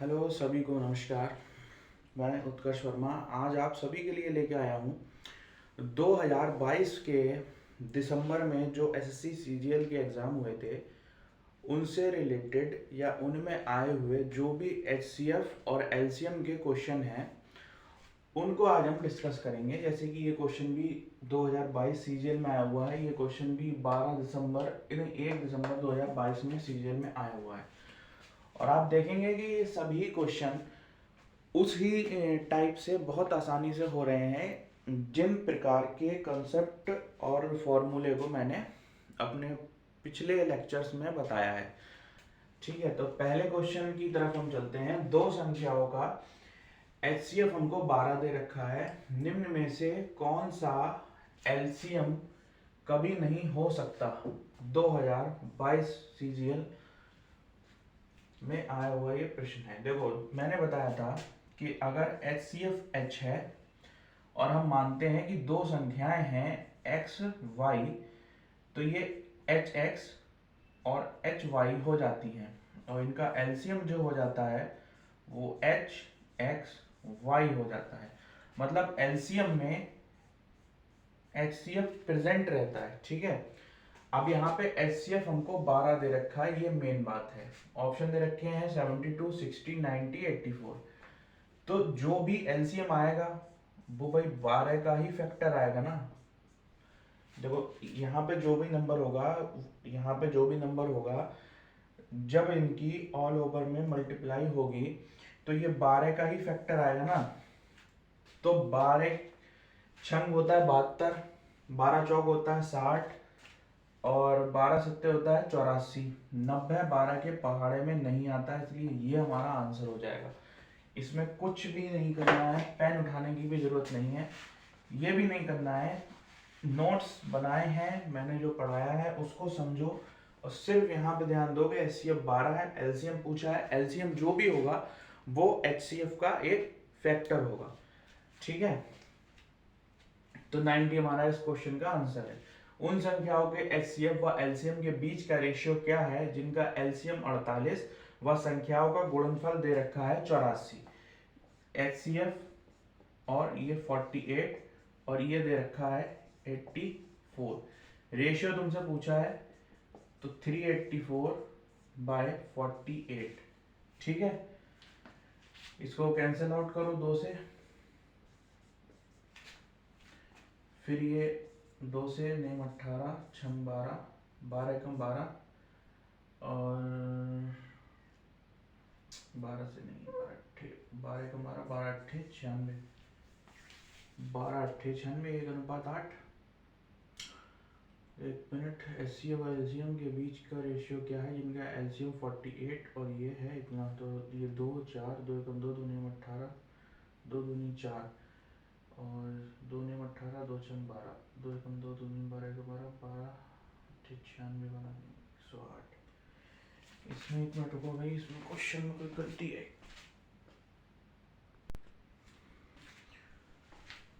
Hello सभी को नमस्कार। मैं उत्कर्ष वर्मा आज आप सभी के लिए लेके आया हूँ 2022 के दिसंबर में जो एसएससी सीजीएल के एग्ज़ाम हुए थे उनसे रिलेटेड या उनमें आए हुए जो भी एचसीएफ और एलसीएम के क्वेश्चन हैं उनको आज हम डिस्कस करेंगे। जैसे कि ये क्वेश्चन भी 2022 सीजीएल में आया हुआ है, ये क्वेश्चन भी 1 दिसंबर 2022 में सीजीएल में आया हुआ है और आप देखेंगे कि ये सभी क्वेश्चन उसी टाइप से बहुत आसानी से हो रहे हैं जिन प्रकार के कंसेप्ट और फॉर्मूले को मैंने अपने पिछले लेक्चर्स में बताया है। ठीक है, तो पहले क्वेश्चन की तरफ हम चलते हैं। दो संख्याओं का एचसीएफ हमको 12 दे रखा है। निम्न में से कौन सा एलसीएम कभी नहीं हो सकता? 2022 सीजीएल में आया हुआ ये प्रश्न है। देखो, मैंने बताया था कि अगर HCF H है और हम मानते हैं कि दो संख्याएं हैं x y, तो ये HX और HY हो जाती हैं और इनका एलसीएम जो हो जाता है वो HXY हो जाता है। मतलब एलसीएम में HCF प्रेजेंट रहता है। ठीक है, अब यहाँ पे HCF हमको 12 दे रखा है, ये मेन बात है। ऑप्शन दे रखे हैं 72, 60, 90, 84। तो जो भी एलसीएम आएगा वो भाई 12 का ही फैक्टर आएगा ना। देखो, यहाँ पे जो भी नंबर होगा, यहाँ पे जो भी नंबर होगा, जब इनकी ऑल ओवर में मल्टीप्लाई होगी तो ये 12 का ही फैक्टर आएगा ना। तो 12 छंग होता है 72, 12 चौक होता है 60 और 12 सत्ते होता है 84। 90 12 के पहाड़े में नहीं आता है, इसलिए ये हमारा आंसर हो जाएगा। इसमें कुछ भी नहीं करना है, पेन उठाने की भी जरूरत नहीं है, ये भी नहीं करना है। नोट्स बनाए हैं मैंने, जो पढ़ाया है उसको समझो और सिर्फ यहाँ पे ध्यान दो कि एचसीएफ 12 है, एलसीएम पूछा है, एलसीएम जो भी होगा वो एचसीएफ का एक फैक्टर होगा। ठीक है, तो 90 हमारा इस क्वेश्चन का आंसर है। उन संख्याओं के एचसीएफ व एलसीएम के बीच का रेशियो क्या है जिनका एलसीएम 48 व संख्याओं का गुणनफल दे रखा है 84? एचसीएफ और ये 48 और ये दे रखा है 84। रेशियो तुमसे पूछा है तो 384/48। ठीक है, इसको कैंसिल आउट करो 2 से, फिर ये 2 से नहीं 18, 6 12, 12 कम 12 और 12 से नहीं 12 कम 12, 12 अट्ठे 96, 12 अट्ठे 96, 1:8। एक मिनट, एचसीएफ और एलसीएम के बीच का रेशियो क्या है जिनका एलसीएम 48 और ये है इतना? तो ये 2 4, 2 एकम 2, 2 9 18, 2 दूनी 4 और 2 9 18, 2 6 12, 2 एकम 2, 2 9 12, 12 12 96 बना 108। इसमें एक मिनट रुको भाई, इसमें क्वेश्चन में कोई गलती है।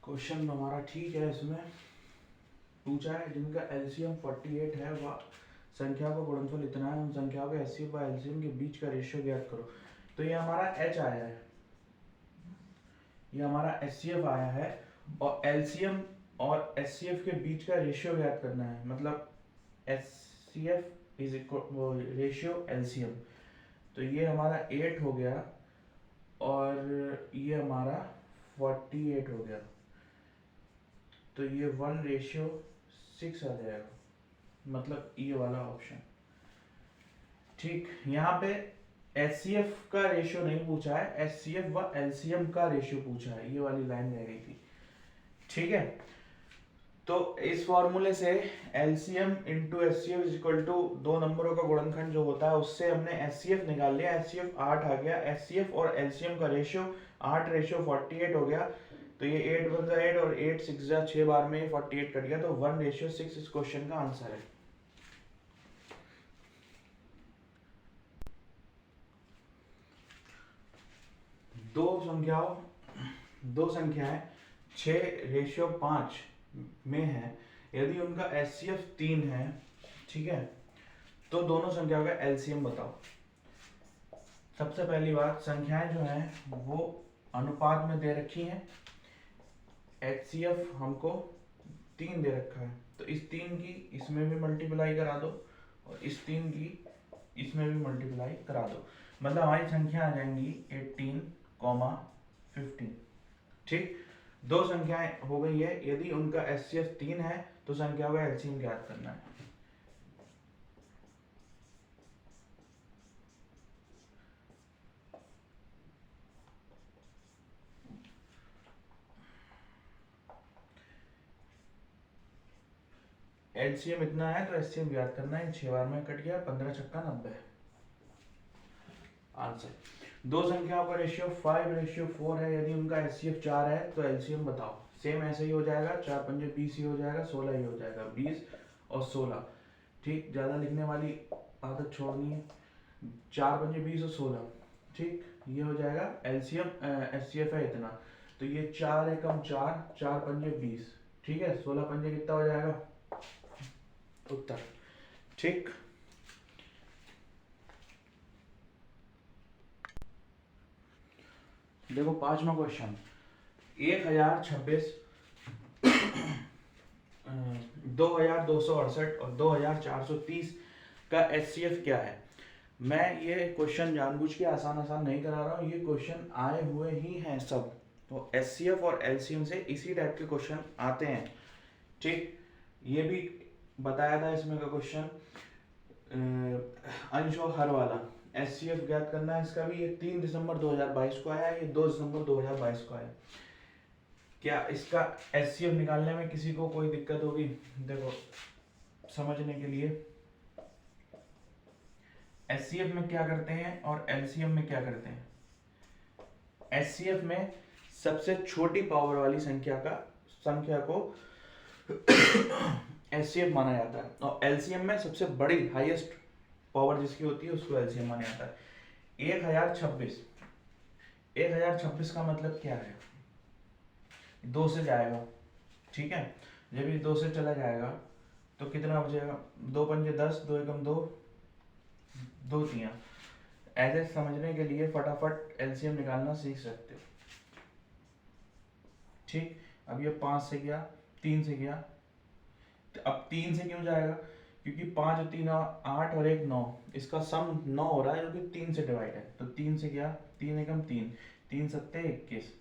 क्वेश्चन हमारा ठीक है, इसमें पूछा है जिनका एलसीएम 48 है वह संख्या का गुणनफल इतना है, उन संख्याओं के एचसीएफ व एलसीएम के बीच का रेशियो ज्ञात करो। तो ये हमारा एच आया है, ये हमारा एचसीएफ आया है और एलसीएम और एचसीएफ के बीच का रेशियो ज्ञात करना है। मतलब HCF is equal ratio LCM, तो ये हमारा 8 हो गया और ये हमारा 48 हो गया, तो ये 1:6 आ जाएगा, मतलब ये वाला ऑप्शन। ठीक, यहाँ पे HCF का रेशियो नहीं पूछा है, HCF व LCM का रेशियो पूछा है, ये वाली लाइन रह गई थी। ठीक है, तो इस फॉर्मूले से LCM into HCF is equal to दो नंबरों का गुणनखंड जो होता है उससे हमने HCF निकाल लिया, HCF 8 आ गया। HCF और LCM का रेशियो 8:48 हो गया, तो ये 8 1 8 और 8 6 6 बार में 48 कट गया, तो 1:6 इस क्वेश्चन का आंसर है। दो संख्याएं 6:5 में है, यदि उनका HCF 3 है, ठीक है, तो दोनों संख्याओं का LCM बताओ। सबसे पहली बात, संख्याएं जो हैं वो अनुपात में दे रखी हैं। HCF हमको 3 दे रखा है, तो इस 3 की इसमें भी मल्टीप्लाई करा दो और इस 3 की इसमें भी मल्टीप्लाई करा दो, मतलब हमारी संख्या आ जाएंगी 18,15। ठीक, दो संख्याएं हो गई है। यदि उनका HCF 3 है तो संख्या का LCM ज्ञात करना है। LCM इतना है तो HCF ज्ञात करना है। 6 बार में कट गया, 15 छक्का 90 आंसर। दो संख्याओं का रेशियो 5:4 है। यदि उनका HCF 4 है तो LCM बताओ। सेम ऐसे ही हो जाएगा, 4 पंजे 20 ही हो जाएगा, 16 ही हो जाएगा, 20 और 16। ठीक, ज्यादा लिखने वाली आदत छोड़नी है। 4 पंजे 20 और 16, ठीक, ये हो जाएगा LCM। HCF है इतना, तो ये 4 एकम 4, 4 पंजे 20, ठीक है, 16 पंजे कितना हो जाएगा उत्तर। ठीक, देखो 5वां क्वेश्चन, 1026, 2268 और 2430 का HCF क्या है। मैं ये क्वेश्चन जानबूझ के आसान आसान नहीं करा रहा हूँ, ये क्वेश्चन आए हुए ही हैं सब। तो HCF और LCM से इसी टाइप के क्वेश्चन आते हैं। ठीक, ये भी बताया था इसमें का क्वेश्चन, अंश और हर वाला। HCF ज्ञात करना है इसका भी। ये 3 दिसंबर 2022 को आया, ये 2 दिसंबर 2022 को आया। क्या इसका HCF निकालने में किसी को कोई दिक्कत होगी? देखो समझने के लिए, HCF में क्या करते हैं और LCM में क्या करते हैं। HCF में सबसे छोटी पावर वाली संख्या को HCF माना जाता है, और LCM में सबसे बड़ी हाईएस्ट पावर जिसकी होती है उसको LCM माना जाता है। 1026 का मतलब क्या है? 2 से जाएगा, ठीक है, जब ये 2 से चला जाएगा तो कितना बचेगा? 2 पंजे 10, 2 एकम 2, 2 तियां। ऐसे समझने के लिए फटाफट LCM निकालना सीख सकते हो। ठीक, अब ये 5 से गया, 3 से गया, तो अब 3 से क्यों जाएगा? क्योंकि 5 और 3 8 और 1 9, इसका सम 9 हो रहा है जो कि 3 से डिवाइड है। तो 3 से गया, 3 एकम 3, 3 सत्ते 21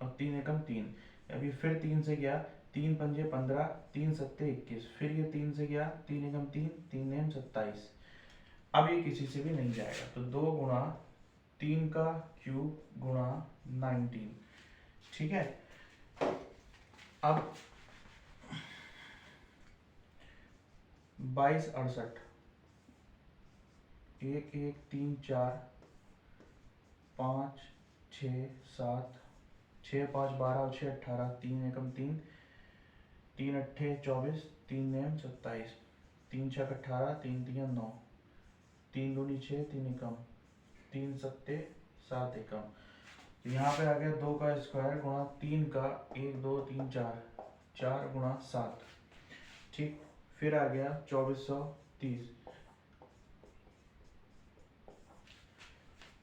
और 3 एकम 3। अभी फिर 3 से गया, 3 पंजे 15, 3 सत्ते 21, फिर ये 3 से गया, 3 एकम 3, 3 एम 27। अब ये किसी से भी नहीं जाएगा, तो 2 गुणा 3 का क्यूब गुणा 19, ठीक है। अब 22 68, 1 1 3 4 5 6 7, 6 5 12 और 6 18, 3 एकम 3, 3 अट्ठे 24, 3 एम 27, 3 छक 18, 3 तिया 9, 3 दूनी 6, 3 एकम, 3 सत्ते 7 एकम। तो यहाँ पे आ गया 2 का स्क्वायर गुणा 3 का 1 2 3 4, 4 गुणा 7, ठीक। फिर आ गया 2430,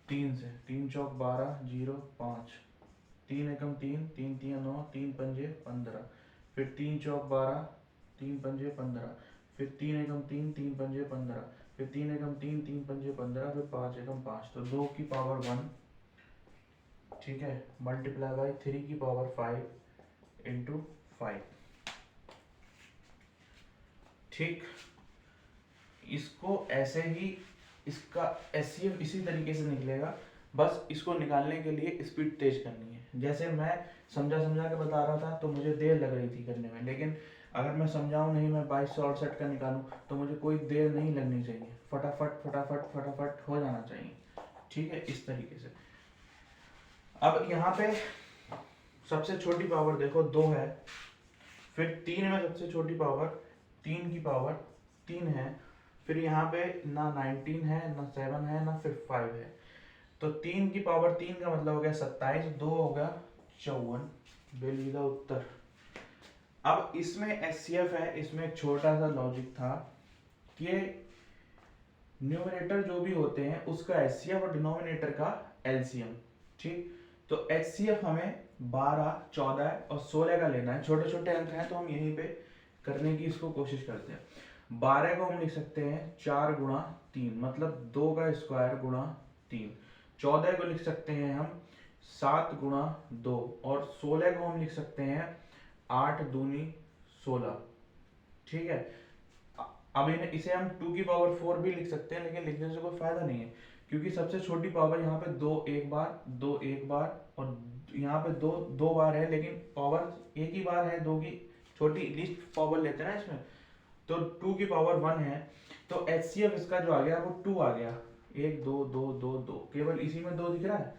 3 से, 3 चौक 12 0 5, 3 एकम 3, 3 तिया 9, 3 पंजे 15, फिर 3 चौक 12, 3 पंजे 15, फिर 3 एकम 3, 3 पंजे 15, फिर 3 एकम 3, 3 पंजे 15, फिर 5 एकम 5, तो 2 की पावर 1, ठीक है, मल्टीप्लाई बाई 3 की पावर 5 इंटू 5, ठीक। इसको ऐसे ही, इसका HCF इसी तरीके से निकलेगा, बस इसको निकालने के लिए स्पीड तेज करनी है। जैसे मैं समझा के बता रहा था तो मुझे देर लग रही थी करने में, लेकिन अगर मैं समझाऊं नहीं, मैं 2268 का निकालूं तो मुझे कोई देर नहीं लगनी चाहिए, फटाफट फटाफट फटाफट हो जाना चाहिए, ठीक है, इस तरीके से। अब यहाँ पे सबसे छोटी पावर देखो 2 है, फिर 3 में सबसे छोटी पावर 3 की पावर 3 है, फिर यहाँ पे ना 19 है, ना 7 है, ना फिर 5 है, तो 3 की पावर 3 का मतलब हो गया 27, 2 हो गया 54, बेलवीदा उत्तर। अब इसमें HCF है, इसमें एक छोटा सा लॉजिक था कि न्यूमरेटर जो भी होते हैं उसका एचसीएफ और डिनोमिनेटर का एलसीएम। ठीक, तो एचसीएफ हमें 12, 14 और 16 का लेना है। छोटे छोटे अंक हैं तो हम यहीं पे करने की इसको कोशिश करते हैं। 12 को हम लिख सकते हैं 4 गुणा 3, मतलब 2 का स्क्वायर गुणा 3। 14 को लिख सकते हैं हम 7 गुणा 2, और 16 को हम लिख सकते हैं 8 दूनी 16। ठीक है, अब इसे हम 2 की पावर 4 भी लिख सकते हैं, लेकिन लिखने से कोई फायदा नहीं है, क्योंकि सबसे छोटी पावर यहाँ पे 2 एक बार, 2 एक बार, और यहाँ पे 2 2 बार है, लेकिन पावर एक ही बार है। 2 की छोटी लीस्ट पावर लेते हैं ना इसमें, तो 2 की पावर 1 है, तो एचसीएफ इसका जो आ गया वो 2 आ गया। 1 2 2 2 2, केवल इसी में 2 दिख रहा है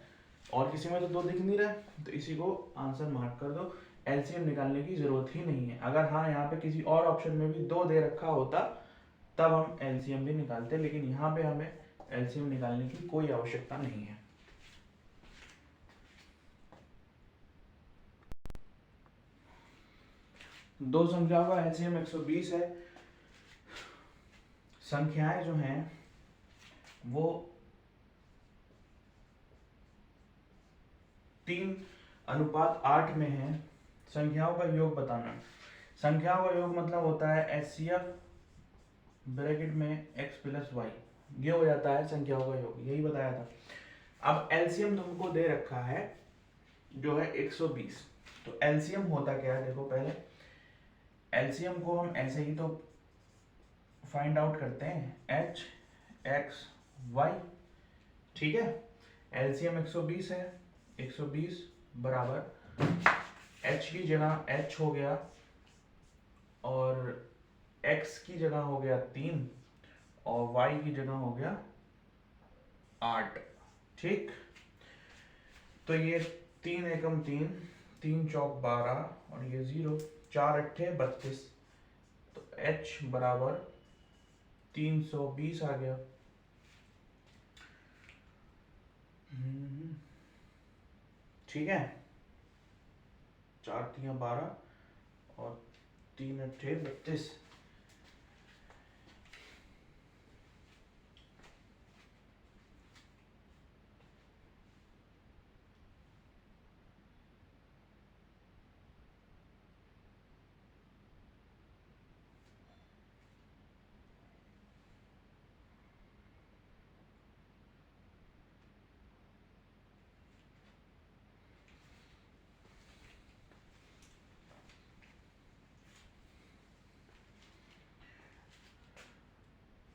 और किसी में तो 2 दिख नहीं रहा है, तो इसी को आंसर मार्क कर दो। एलसीएम निकालने की जरूरत ही नहीं है। अगर हाँ यहाँ पे किसी और ऑप्शन में भी 2 दे रखा होता तब हम एलसीएम भी निकालते, लेकिन यहाँ पे हमें एलसीएम निकालने की कोई आवश्यकता नहीं है। दो संख्याओं का एलसीएम 120 है। संख्याएं जो हैं वो 3:8 में है। संख्याओं का योग बताना। संख्याओं का योग मतलब होता है एचसीएफ ब्रैकेट में x प्लस वाई, ये हो जाता है संख्याओं का योग, यही बताया था। अब एलसीएम तुमको दे रखा है जो है 120, तो एलसीएम होता क्या है देखो। पहले एलसीएम को हम ऐसे ही तो फाइंड आउट करते हैं, h x y। ठीक है, एलसीएम 120 है। 120 बराबर h की जगह h हो गया और x की जगह हो गया 3 और y की जगह हो गया 8। ठीक, तो ये 3 एकम 3, 3 चौक 12 और ये 0, 4 अट्ठे 32, तो h बराबर 320 आ गया। ठीक है, 4 3 12 और 3 अट्ठे 32।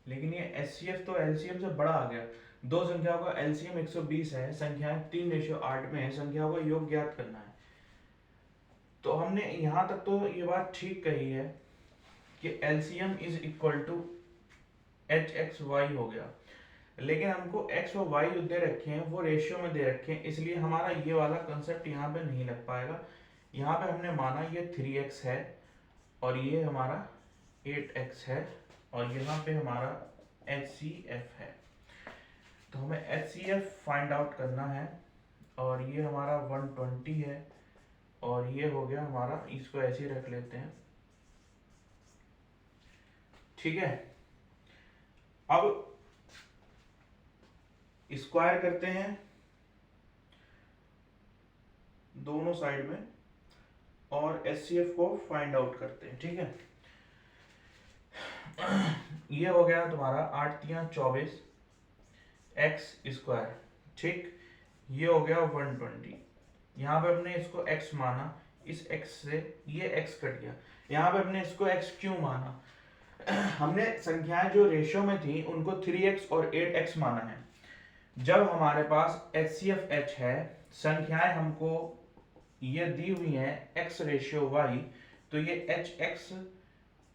लेकिन ये एचसीएफ तो एलसीएम से बड़ा आ गया। दो संख्याओं का एलसीएम 120 है, संख्याएं 3:8 में है, संख्याओं का योग ज्ञात करना है। तो हमने यहां तक तो ये बात ठीक कही है कि LCM is equal to h x y हो गया, लेकिन हमको एक्स और वाई जो दे रखे हैं वो रेशियो में दे रखे हैं, इसलिए हमारा ये वाला कंसेप्ट यहाँ पे नहीं लग पाएगा। यहाँ पे हमने माना ये 3x है और ये हमारा 8x है और यहाँ पे हमारा HCF है, तो हमें HCF फाइंड आउट करना है और ये हमारा 120 है और ये हो गया हमारा, इसको ऐसे ही रख लेते हैं। ठीक है, अब स्क्वायर करते हैं दोनों साइड में और HCF को फाइंड आउट करते हैं। ठीक है, ये हो गया तुम्हारा 8 3 24 x स्क्वायर। ठीक, ये हो गया 120। यहाँ पे हमने इसको x माना, इस x से ये x कट गया, यहाँ पे हमने इसको x क्यों माना? हमने संख्याएं जो रेशियो में थी उनको 3x और 8x माना है। जब हमारे पास HCF h है, संख्याएं हमको ये दी हुई हैं x रेशियो y, तो ये hx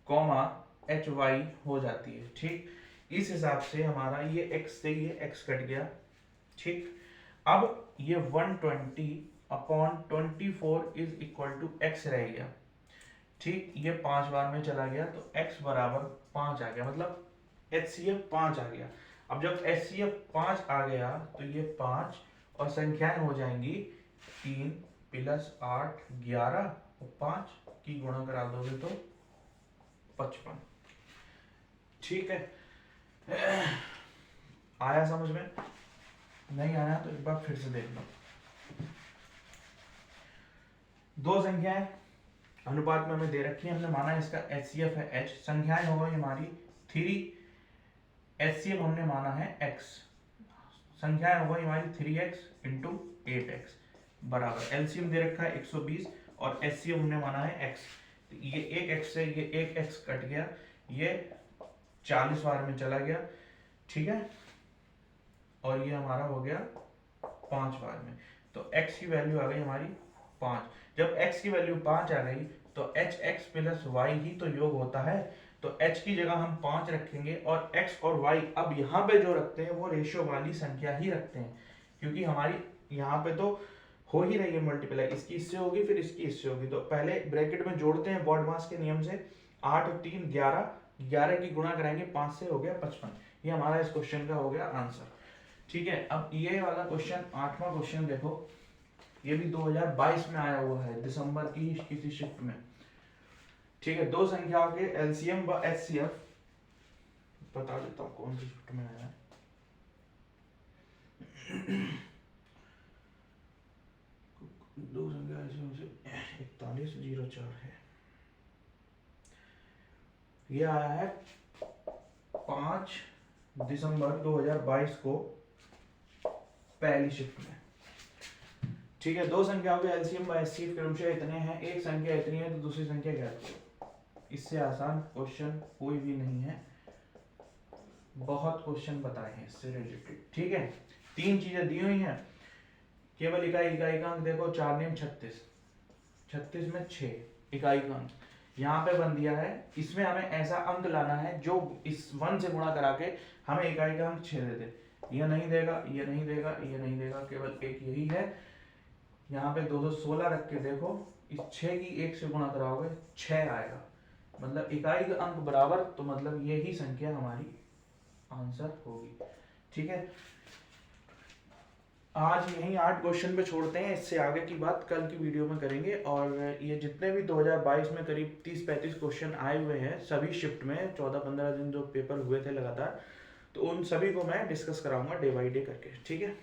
कॉमा hy हो जाती है। ठीक, इस हिसाब से हमारा ये x से ये x कट गया। ठीक, अब ये 120/24 इज इक्वल टू x रह गया। ठीक, ये 5 बार में चला गया तो x बराबर 5 आ गया, मतलब HCF 5 आ गया। अब जब HCF 5 आ गया तो ये 5 और संख्याएं हो जाएंगी 3 + 8 11 और 5 की गुणा करा दोगे तो 55। ठीक है, आया समझ में? नहीं आया तो एक बार फिर से देख लो। दो संख्याएं अनुपात में हमें दे रखी है, हमने माना इसका HCF है H, संख्याएं हो गई हमारी 3, HCF हमने माना है X, संख्याएं हो गई हमारी 3x इंटू 8x बराबर एलसीएम दे रखा है 120 और HCF हमने माना है x। तो ये एक x से ये एक x कट गया, ये 40 बार में चला गया, ठीक है, और ये हमारा हो गया 5 बार में। तो x की वैल्यू आ गई हमारी 5। जब x की वैल्यू 5 आ गई तो hx प्लस y ही तो योग होता है, तो h की जगह हम 5 रखेंगे और x और y अब यहाँ पे जो रखते हैं वो रेशियो वाली संख्या ही रखते हैं, क्योंकि हमारी यहाँ पे तो हो ही रही है मल्टीप्लाई, इसकी इससे होगी फिर इसकी इससे होगी, तो पहले ब्रैकेट में जोड़ते हैं बॉडमास के नियम से, 8 और 3 11, 11 की गुणा कराएंगे 5 से हो गया 55। ये हमारा इस क्वेश्चन का हो गया आंसर, ठीक है। अब ये वाला क्वेश्चन 8वां क्वेश्चन देखो, ये भी 2022 में आया हुआ है, दिसंबर की किसी शिफ्ट में, ठीक है। दो संख्याओं के एलसीएम व एचसीएफ बता देता हूँ कौन सी शिफ्ट में आया है। दो संख्या एलसीएम से 4104 है, ये आया है 5 दिसंबर 2022 को पहली शिफ्ट में, ठीक है। दो संख्याओं के एलसीएम व एचसीएफ क्रमशः इतने हैं, एक संख्या इतनी है तो दूसरी संख्या ज्ञात करो। इससे आसान क्वेश्चन कोई भी नहीं है, बहुत क्वेश्चन बताए हैं इससे रिलेटेड, ठीक है। 3 चीजें दी हुई हैं, केवल इकाई का अंक देखो, 4 नेम 36, 36 में 6 इकाई का अंक यहाँ पे बन दिया है। इसमें हमें ऐसा अंक लाना है जो इस 1 से गुणा करा के हमें इकाई का अंक 6 दे दे। ये नहीं देगा, ये नहीं देगा, ये नहीं देगा, केवल एक यही है। यहाँ पे 216 रख के देखो, इस 6 की 1 से गुणा कराओगे 6 आएगा, मतलब इकाई का अंक बराबर, तो मतलब ये ही संख्या हमारी आंसर होगी, ठीक है। आज यही 8 क्वेश्चन पे छोड़ते हैं, इससे आगे की बात कल की वीडियो में करेंगे। और ये जितने भी 2022 में करीब 30-35 क्वेश्चन आए हुए हैं सभी शिफ्ट में, 14-15 दिन जो पेपर हुए थे लगातार, तो उन सभी को मैं डिस्कस कराऊंगा डे बाई डे करके, ठीक है।